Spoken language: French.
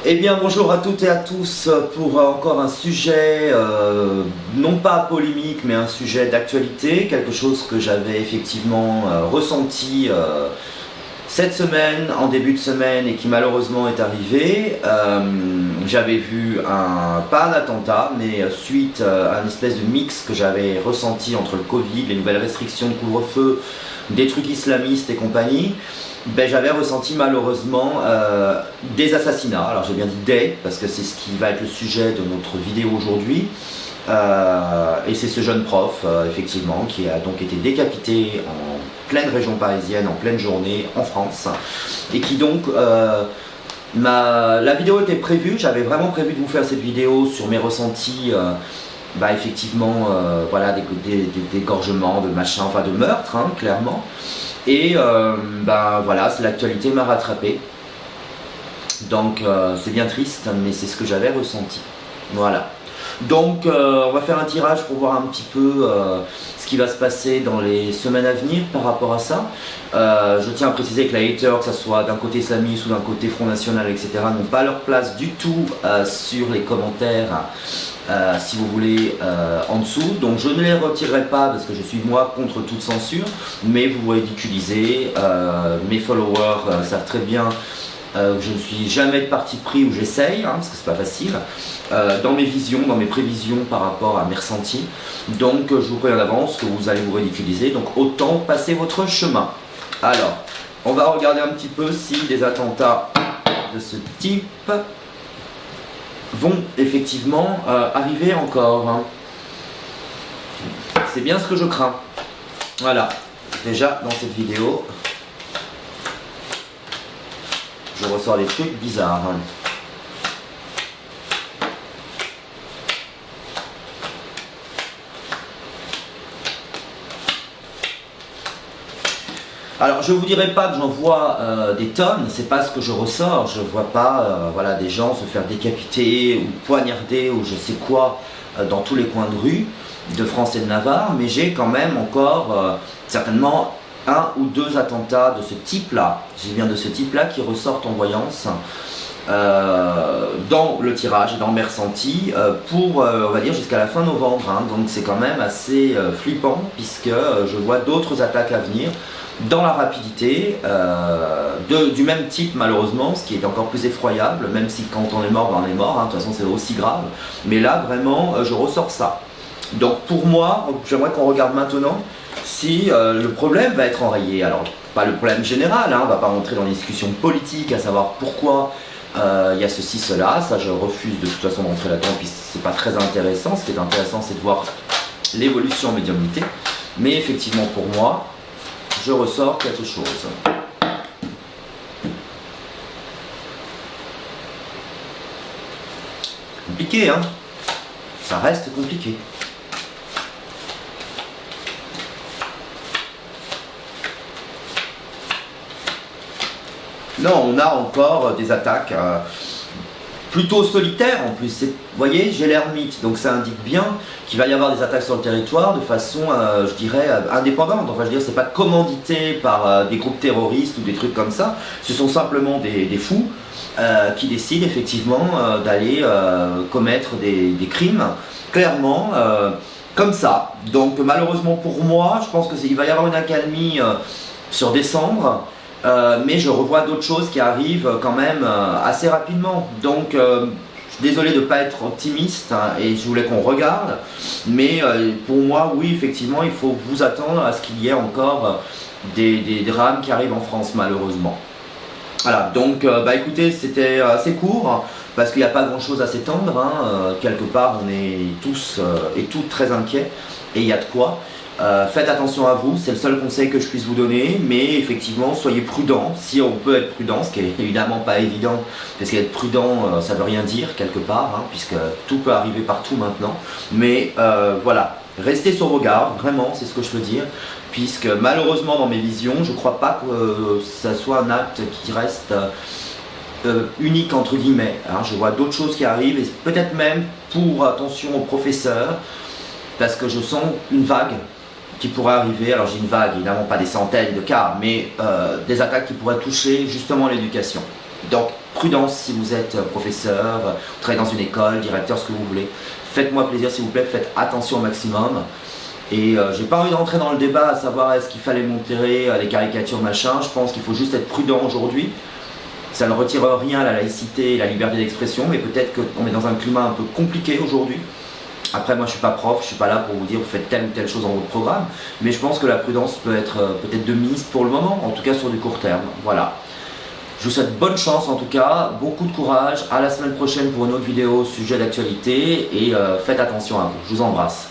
Eh bien bonjour à toutes et à tous pour encore un sujet non pas polémique mais un sujet d'actualité, quelque chose que j'avais effectivement ressenti cette semaine, en début de semaine et qui malheureusement est arrivé. J'avais vu pas un attentat mais suite à une espèce de mix que j'avais ressenti entre le Covid, les nouvelles restrictions de couvre-feu, des trucs islamistes et compagnie. Ben, j'avais ressenti malheureusement des assassinats. Alors j'ai bien dit des, parce que c'est ce qui va être le sujet de notre vidéo aujourd'hui. Et c'est ce jeune prof, effectivement, qui a donc été décapité en pleine région parisienne, en pleine journée, en France. Et qui donc... la vidéo était prévue, j'avais vraiment prévu de vous faire cette vidéo sur mes ressentis, effectivement, voilà, d'égorgement, de machin, enfin de meurtre, hein, clairement. Et voilà, l'actualité m'a rattrapé. Donc c'est bien triste, mais c'est ce que j'avais ressenti. Voilà. Donc on va faire un tirage pour voir un petit peu ce qui va se passer dans les semaines à venir par rapport à ça. Je tiens à préciser que les haters, que ce soit d'un côté islamiste ou d'un côté Front National, etc., n'ont pas leur place du tout sur les commentaires. Si vous voulez en dessous, donc je ne les retirerai pas parce que je suis moi contre toute censure, mais vous ridiculisez, mes followers savent très bien que je ne suis jamais de parti pris, ou j'essaye, parce que c'est pas facile, dans mes visions, dans mes prévisions par rapport à mes ressentis. Donc je vous préviens d'avance que vous allez vous ridiculiser, donc autant passer votre chemin. Alors, on va regarder un petit peu si des attentats de ce type vont effectivement arriver encore. C'est bien ce que je crains. Voilà, déjà dans cette vidéo, je ressors des trucs bizarres. Alors je vous dirai pas que j'en vois des tonnes, c'est pas ce que je ressors, je vois pas voilà, des gens se faire décapiter ou poignarder ou je sais quoi dans tous les coins de rue de France et de Navarre, mais j'ai quand même encore certainement un ou deux attentats de ce type-là, j'ai bien de ce type-là qui ressortent en voyance dans le tirage et dans mes ressentis pour on va dire jusqu'à la fin novembre, donc c'est quand même assez flippant puisque je vois d'autres attaques à venir dans la rapidité, du même type malheureusement, ce qui est encore plus effroyable, même si quand on est mort, on est mort, de toute façon c'est aussi grave, mais là vraiment je ressors ça. Donc pour moi, j'aimerais qu'on regarde maintenant si le problème va être enrayé. Alors pas le problème général, on va pas rentrer dans des discussions politiques à savoir pourquoi il y a ceci, cela, ça je refuse de toute façon d'entrer là-dedans, puis c'est pas très intéressant. Ce qui est intéressant c'est de voir l'évolution en médiumnité, mais effectivement pour moi, je ressors quelque chose. Compliqué, ça reste compliqué. Non, on a encore des attaques plutôt solitaires en plus. Vous voyez, j'ai l'ermite, donc ça indique bien qu'il va y avoir des attaques sur le territoire de façon, je dirais, indépendante. Enfin, je veux dire, c'est pas commandité par des groupes terroristes ou des trucs comme ça. Ce sont simplement des fous qui décident effectivement d'aller commettre des crimes, clairement, comme ça. Donc malheureusement pour moi, je pense qu'il va y avoir une accalmie sur décembre. Mais je revois d'autres choses qui arrivent quand même assez rapidement. Donc je suis désolé de ne pas être optimiste et je voulais qu'on regarde. Mais pour moi, oui, effectivement, il faut vous attendre à ce qu'il y ait encore des drames qui arrivent en France, malheureusement. Voilà, donc écoutez, c'était assez court parce qu'il n'y a pas grand chose à s'étendre. Quelque part, on est tous et toutes très inquiets et il y a de quoi. Faites attention à vous, c'est le seul conseil que je puisse vous donner, mais effectivement soyez prudent, si on peut être prudent, ce qui est évidemment pas évident, parce qu'être prudent ça veut rien dire quelque part, puisque tout peut arriver partout maintenant, mais voilà, restez sur vos gardes, vraiment c'est ce que je peux dire, puisque malheureusement dans mes visions, je crois pas que ça soit un acte qui reste unique entre guillemets, je vois d'autres choses qui arrivent, et peut-être même pour attention aux professeurs, parce que je sens une vague qui pourrait arriver, alors j'ai une vague, évidemment pas des centaines de cas, mais des attaques qui pourraient toucher justement l'éducation. Donc prudence si vous êtes professeur, vous travaillez dans une école, directeur, ce que vous voulez. Faites-moi plaisir s'il vous plaît, faites attention au maximum. Et j'ai pas envie d'entrer dans le débat à savoir est-ce qu'il fallait montrer les caricatures machin. Je pense qu'il faut juste être prudent aujourd'hui. Ça ne retire rien à la laïcité et la liberté d'expression, mais peut-être qu'on est dans un climat un peu compliqué aujourd'hui. Après moi je suis pas prof, je suis pas là pour vous dire vous faites telle ou telle chose dans votre programme, mais je pense que la prudence peut être peut-être de mise pour le moment, en tout cas sur du court terme. Voilà. Je vous souhaite bonne chance en tout cas, beaucoup de courage, à la semaine prochaine pour une autre vidéo sujet d'actualité et faites attention à vous. Je vous embrasse.